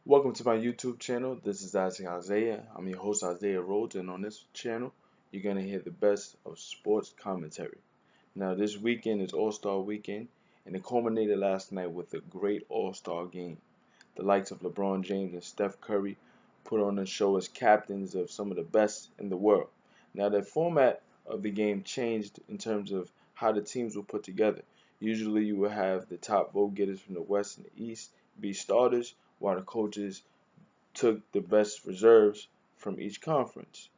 Welcome to my YouTube channel. This is Isaiah. I'm your host Isaiah Rhodes, and on this channel, you're gonna hear the best of sports commentary. Now, this weekend is All-Star Weekend, and it culminated last night with a great All-Star game. The likes of LeBron James and Steph Curry put on a show as captains of some of the best in the world. Now, the format of the game changed in terms of how the teams were put together. Usually, you would have the top vote getters from the West and the East be starters, while the coaches took the best reserves from each conference.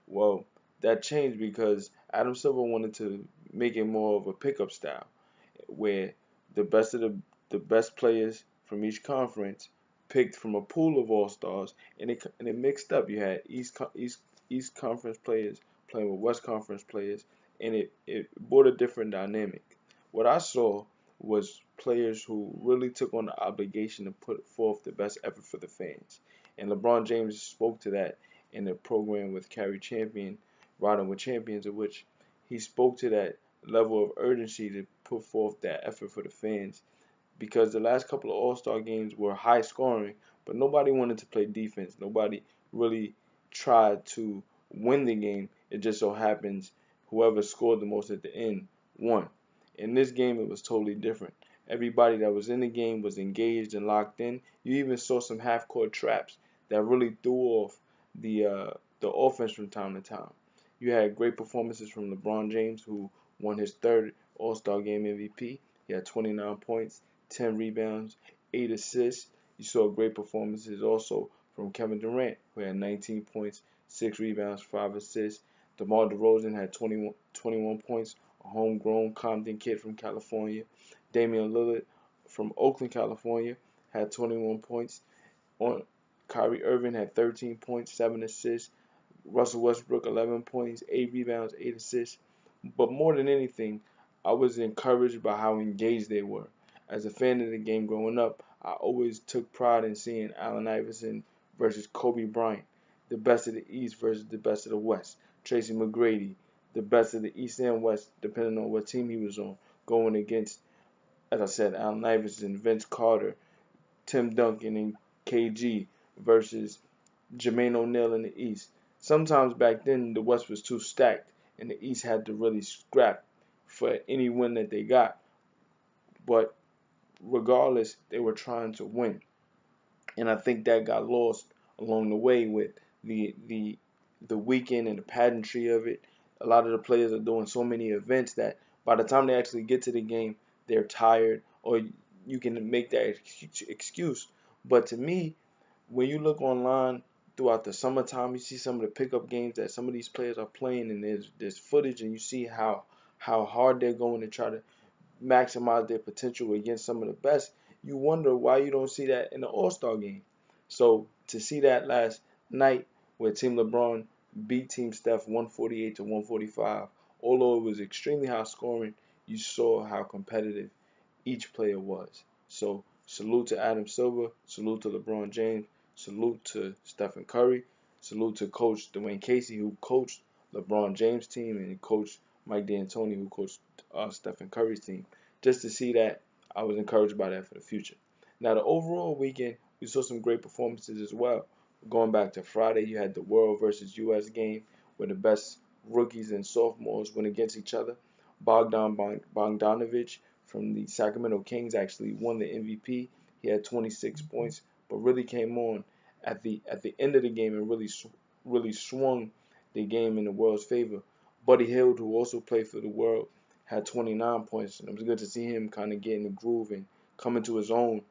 Well, that changed because Adam Silver wanted to make it more of a pickup style, where the best of the best players from each conference picked from a pool of all stars, and it mixed up. You had East Conference players playing with West Conference players, and it brought a different dynamic. What I saw was players who really took on the obligation to put forth the best effort for the fans. And LeBron James spoke to that in the program with Carrie Champion, Riding with Champions, in which he spoke to that level of urgency to put forth that effort for the fans because the last couple of All-Star games were high scoring, but nobody wanted to play defense. Nobody really tried to win the game. It just so happens whoever scored the most at the end won. In this game, it was totally different. Everybody that was in the game was engaged and locked in. You even saw some half-court traps that really threw off the offense from time to time. You had great performances from LeBron James, who won his third All-Star Game MVP. He had 29 points, 10 rebounds, 8 assists. You saw great performances also from Kevin Durant, who had 19 points, 6 rebounds, 5 assists. DeMar DeRozan had 21 points, a homegrown Compton kid from California. Damian Lillard from Oakland, California, had 21 points. On Kyrie Irving had 13 points, 7 assists. Russell Westbrook 11 points, 8 rebounds, 8 assists. But more than anything, I was encouraged by how engaged they were. As a fan of the game growing up, I always took pride in seeing Allen Iverson versus Kobe Bryant, the best of the East versus the best of the West. Tracy McGrady, the best of the East and West, depending on what team he was on, going against, as I said, Allen Iverson, Vince Carter, Tim Duncan, and KG versus Jermaine O'Neal in the East. Sometimes back then the West was too stacked and the East had to really scrap for any win that they got. But regardless, they were trying to win. And I think that got lost along the way with the the the weekend and the pageantry of it. A lot of the players are doing so many events that by the time they actually get to the game, they're tired, or you can make that excuse. But to me, when you look online throughout the summertime, you see some of the pickup games that some of these players are playing, and there's footage, and you see how hard they're going to try to maximize their potential against some of the best. You wonder why you don't see that in the All-Star game. So to see that last night where Team LeBron beat Team Steph 148 to 145, although it was extremely high scoring, you saw how competitive each player was. So salute to Adam Silver, salute to LeBron James, salute to Stephen Curry, salute to Coach Dwayne Casey, who coached LeBron James' team, and Coach Mike D'Antoni, who coached Stephen Curry's team. Just to see that, I was encouraged by that for the future. Now, the overall weekend, we saw some great performances as well. Going back to Friday, you had the World versus U.S. game where the best rookies and sophomores went against each other. Bogdanovich from the Sacramento Kings actually won the MVP. He had 26 points, but really came on at the end of the game and really swung the game in the World's favor. Buddy Hield, who also played for the World, had 29 points, and it was good to see him kind of get in the groove and come into his own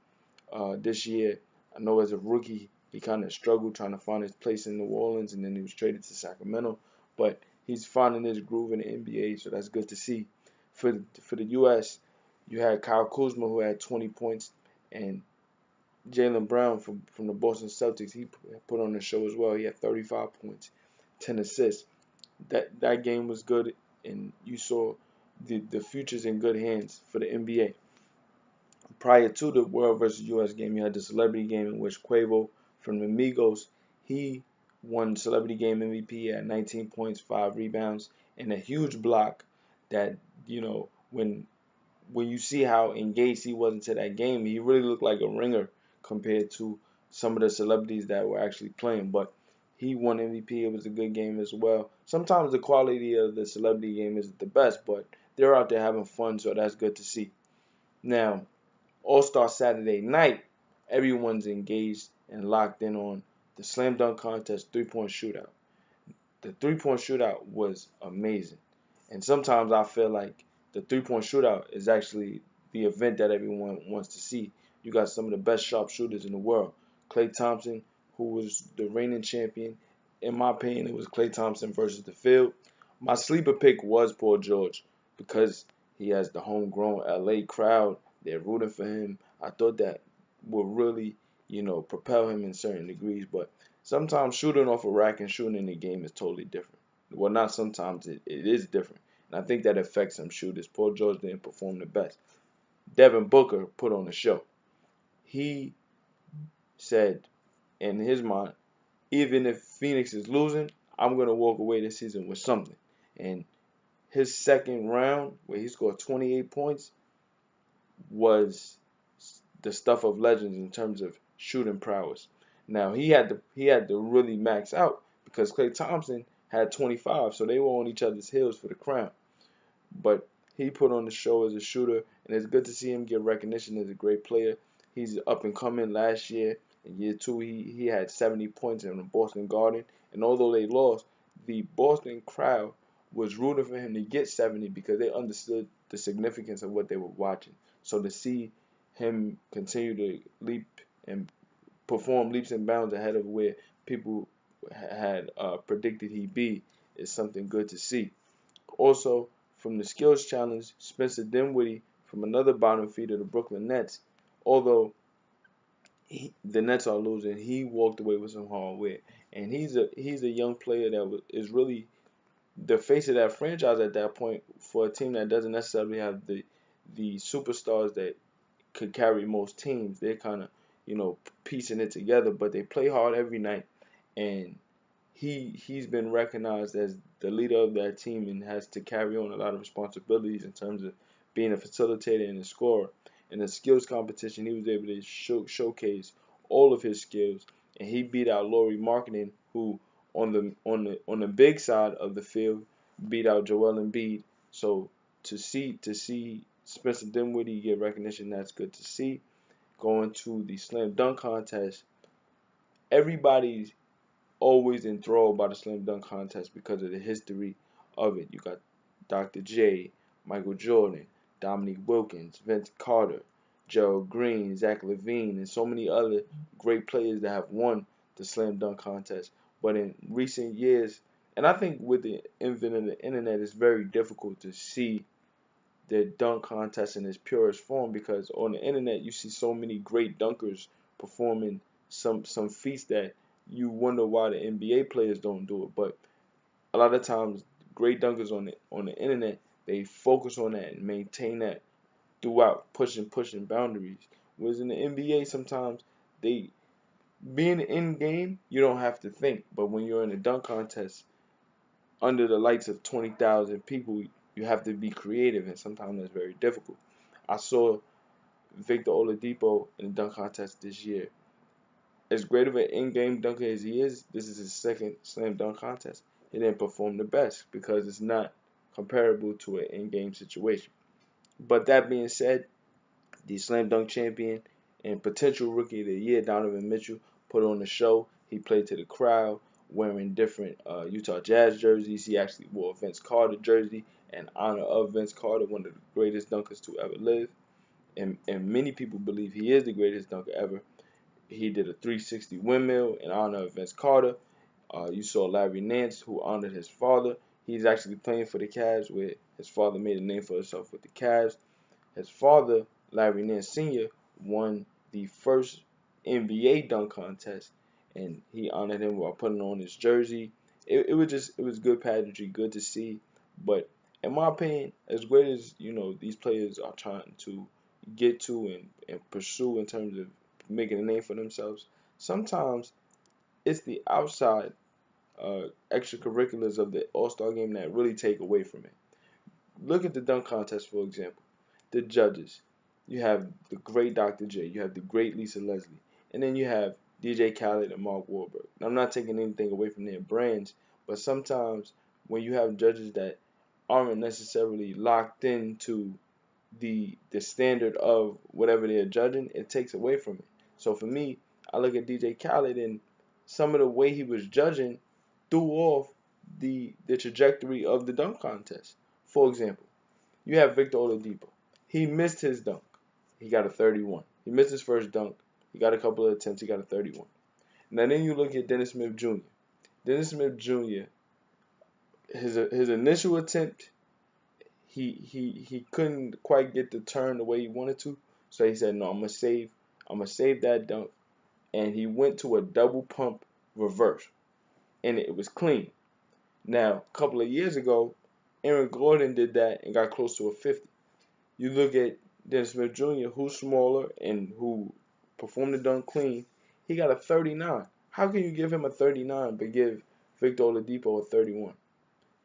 this year. I know as a rookie, he kind of struggled trying to find his place in New Orleans, and then he was traded to Sacramento. But he's finding his groove in the NBA, so that's good to see. For the U.S., you had Kyle Kuzma, who had 20 points, and Jaylen Brown from the Boston Celtics, he put on the show as well. He had 35 points, 10 assists. That game was good, and you saw the future's in good hands for the NBA. Prior to the World versus U.S. game, you had the Celebrity game in which Quavo from the Migos, he won Celebrity Game MVP at 19 points, 5 rebounds, and a huge block that, when you see how engaged he was into that game, he really looked like a ringer compared to some of the celebrities that were actually playing. But he won MVP. It was a good game as well. Sometimes the quality of the celebrity game isn't the best, but they're out there having fun, so that's good to see. Now, All-Star Saturday night, everyone's engaged and locked in on the slam dunk contest 3-point shootout. The 3-point shootout was amazing. And sometimes I feel like the 3-point shootout is actually the event that everyone wants to see. You got some of the best sharpshooters in the world. Klay Thompson, who was the reigning champion. In my opinion, it was Klay Thompson versus the field. My sleeper pick was Paul George because he has the homegrown LA crowd. They're rooting for him. I thought that would really, propel him in certain degrees. But sometimes shooting off a rack and shooting in the game is totally different. Well, not sometimes, it is different. And I think that affects some shooters. Paul George didn't perform the best. Devin Booker put on a show. He said in his mind, even if Phoenix is losing, I'm going to walk away this season with something. And his second round, where he scored 28 points, was the stuff of legends in terms of shooting prowess. Now he had to really max out because Klay Thompson had 25, so they were on each other's heels for the crown. But he put on the show as a shooter, and it's good to see him get recognition as a great player. He's up and coming. Last year, in year two, he had 70 points in the Boston Garden, and although they lost, the Boston crowd was rooting for him to get 70 because they understood the significance of what they were watching. So to see him continue to leap and perform leaps and bounds ahead of where people had predicted he'd be is something good to see. Also, from the skills challenge, Spencer Dinwiddie from another bottom feeder, the Brooklyn Nets, although the Nets are losing, he walked away with some hardware, and he's a young player that is really the face of that franchise at that point for a team that doesn't necessarily have the superstars that could carry most teams. They're kind of piecing it together, but they play hard every night, and he's been recognized as the leader of that team and has to carry on a lot of responsibilities in terms of being a facilitator and a scorer. In the skills competition, he was able to showcase all of his skills, and he beat out Laurie Markkinen, who on the big side of the field beat out Joel Embiid. So to see Spencer Dinwiddie get recognition, that's good to see. Going to the slam dunk contest, everybody's always enthralled by the slam dunk contest because of the history of it. You got Dr. J, Michael Jordan, Dominique Wilkins, Vince Carter, Gerald Green, Zach LaVine, and so many other great players that have won the slam dunk contest. But in recent years, and I think with the advent of the internet, it's very difficult to see the dunk contest in its purest form because on the internet you see so many great dunkers performing some feats that you wonder why the NBA players don't do it. But a lot of times, great dunkers on the internet, they focus on that and maintain that throughout, pushing boundaries. Whereas in the NBA, sometimes they being in game, you don't have to think. But when you're in a dunk contest under the lights of 20,000 people, you have to be creative, and sometimes that's very difficult. I saw Victor Oladipo in the dunk contest this year. As great of an in-game dunker as he is, this is his second slam dunk contest. He didn't perform the best because it's not comparable to an in-game situation. But that being said, the slam dunk champion and potential rookie of the year, Donovan Mitchell, put on the show. He played to the crowd wearing different Utah Jazz jerseys. He actually wore a Vince Carter jersey in honor of Vince Carter, one of the greatest dunkers to ever live. And many people believe he is the greatest dunker ever. He did a 360 windmill in honor of Vince Carter. You saw Larry Nance, who honored his father. He's actually playing for the Cavs, where his father made a name for himself with the Cavs. His father, Larry Nance Sr., won the first NBA dunk contest, and he honored him while putting on his jersey. It was good pageantry, good to see. But in my opinion, as great as these players are trying to get to and pursue in terms of making a name for themselves, sometimes it's the outside extracurriculars of the All-Star game that really take away from it. Look at the dunk contest, for example. The judges. You have the great Dr. J. You have the great Lisa Leslie. And then you have DJ Khaled and Mark Wahlberg. Now, I'm not taking anything away from their brands, but sometimes when you have judges that aren't necessarily locked into the standard of whatever they're judging, it takes away from it. So for me, I look at DJ Khaled and some of the way he was judging threw off the trajectory of the dunk contest. For example, you have Victor Oladipo. He missed his dunk. He got a 31. He missed his first dunk. He got a couple of attempts. He got a 31. Now then you look at Dennis Smith Jr. Dennis Smith Jr. His initial attempt, he couldn't quite get the turn the way he wanted to. So he said, no, I'm gonna save that dunk. And he went to a double pump reverse. And it was clean. Now, a couple of years ago, Aaron Gordon did that and got close to a 50. You look at Dennis Smith Jr., who's smaller and who performed the dunk clean, he got a 39. How can you give him a 39 but give Victor Oladipo a 31?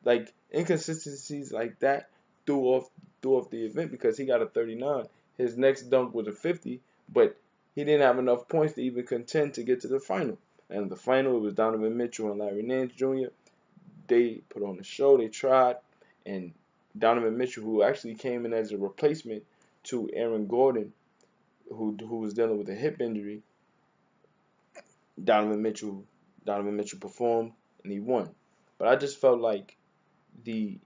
Like, inconsistencies like that threw off the event because he got a 39. His next dunk was a 50, but he didn't have enough points to even contend to get to the final. And the final, it was Donovan Mitchell and Larry Nance Jr. They put on the show, they tried, and Donovan Mitchell, who actually came in as a replacement to Aaron Gordon, who was dealing with a hip injury, Donovan Mitchell performed and he won. But I just felt like the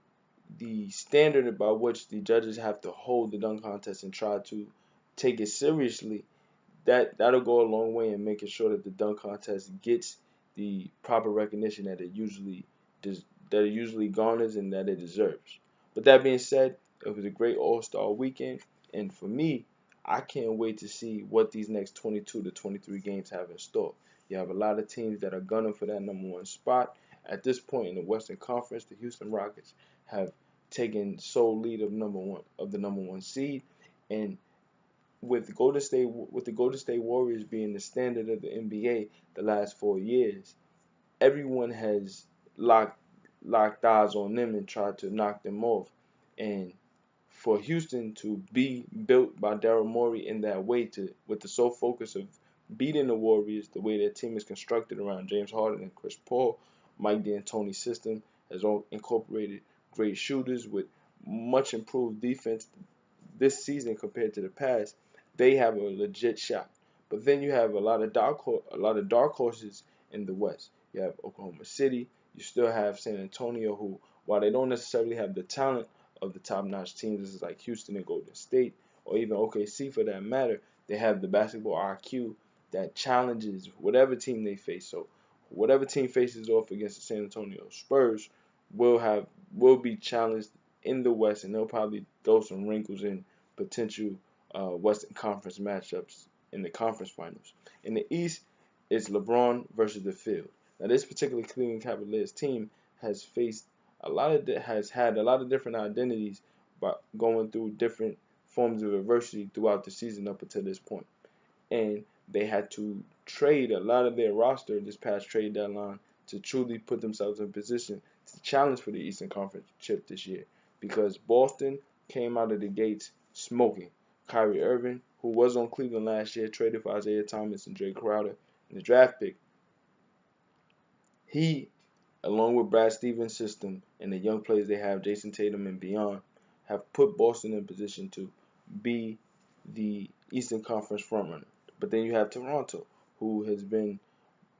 the standard by which the judges have to hold the dunk contest and try to take it seriously, that'll go a long way in making sure that the dunk contest gets the proper recognition that it usually garners and that it deserves. But that being said, it was a great All-Star weekend, and for me, I can't wait to see what these next 22 to 23 games have in store. You have a lot of teams that are gunning for that number one spot. At this point in the Western Conference, the Houston Rockets have taken sole lead of the number one seed, and with the Golden State Warriors being the standard of the NBA the last 4 years, everyone has locked eyes on them and tried to knock them off. And for Houston to be built by Daryl Morey in that way, with the sole focus of beating the Warriors, the way their team is constructed around James Harden and Chris Paul, Mike D'Antoni's system has all incorporated great shooters with much improved defense this season compared to the past. They have a legit shot. But then you have a lot of dark horses in the West. You have Oklahoma City. You still have San Antonio, who, while they don't necessarily have the talent of the top-notch teams like Houston and Golden State, or even OKC for that matter, they have the basketball IQ that challenges whatever team they face. So whatever team faces off against the San Antonio Spurs will be challenged in the West, and they'll probably throw some wrinkles in potential Western Conference matchups in the conference finals. In the East, it's LeBron versus the field. Now, this particular Cleveland Cavaliers team has had a lot of different identities, by going through different forms of adversity throughout the season up until this point. And they had to trade a lot of their roster this past trade deadline to truly put themselves in position to challenge for the Eastern Conference chip this year, because Boston came out of the gates smoking. Kyrie Irving, who was on Cleveland last year, traded for Isaiah Thomas and Jay Crowder in the draft pick. He, along with Brad Stevens' system and the young players they have, Jason Tatum and beyond, have put Boston in position to be the Eastern Conference frontrunner. But then you have Toronto, who has been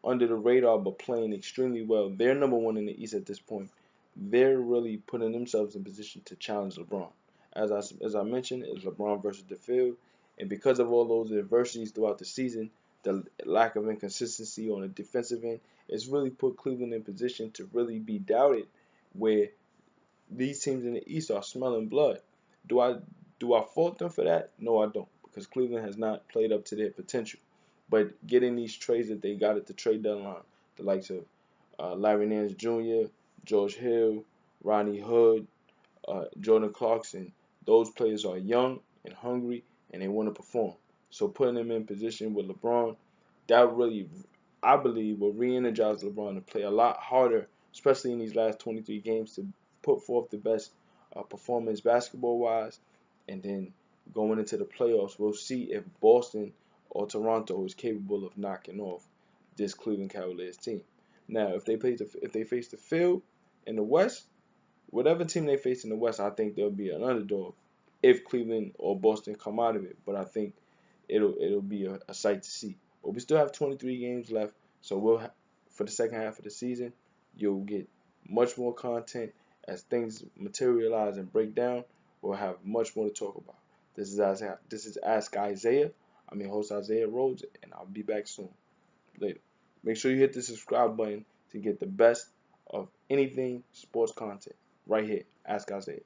under the radar but playing extremely well. They're number one in the East at this point. They're really putting themselves in position to challenge LeBron. As I mentioned, it's LeBron versus the field. And because of all those adversities throughout the season, the lack of inconsistency on the defensive end, it's really put Cleveland in position to really be doubted, where these teams in the East are smelling blood. Do I fault them for that? No, I don't, because Cleveland has not played up to their potential. But getting these trades that they got at the trade deadline, the likes of Larry Nance Jr., George Hill, Ronnie Hood, Jordan Clarkson, those players are young and hungry and they want to perform. So putting them in position with LeBron, that really, I believe, will re-energize LeBron to play a lot harder, especially in these last 23 games, to put forth the best performance basketball-wise. And then going into the playoffs, we'll see if Boston or Toronto is capable of knocking off this Cleveland Cavaliers team. Now, if they face the field in the West, whatever team they face in the West, I think they'll be an underdog if Cleveland or Boston come out of it. But I think it'll be a sight to see. But we still have 23 games left, so for the second half of the season, you'll get much more content as things materialize and break down. We'll have much more to talk about. This is Ask Isaiah. I'm your host Isaiah Rhodes, and I'll be back soon. Later. Make sure you hit the subscribe button to get the best of anything sports content right here. Ask Isaiah.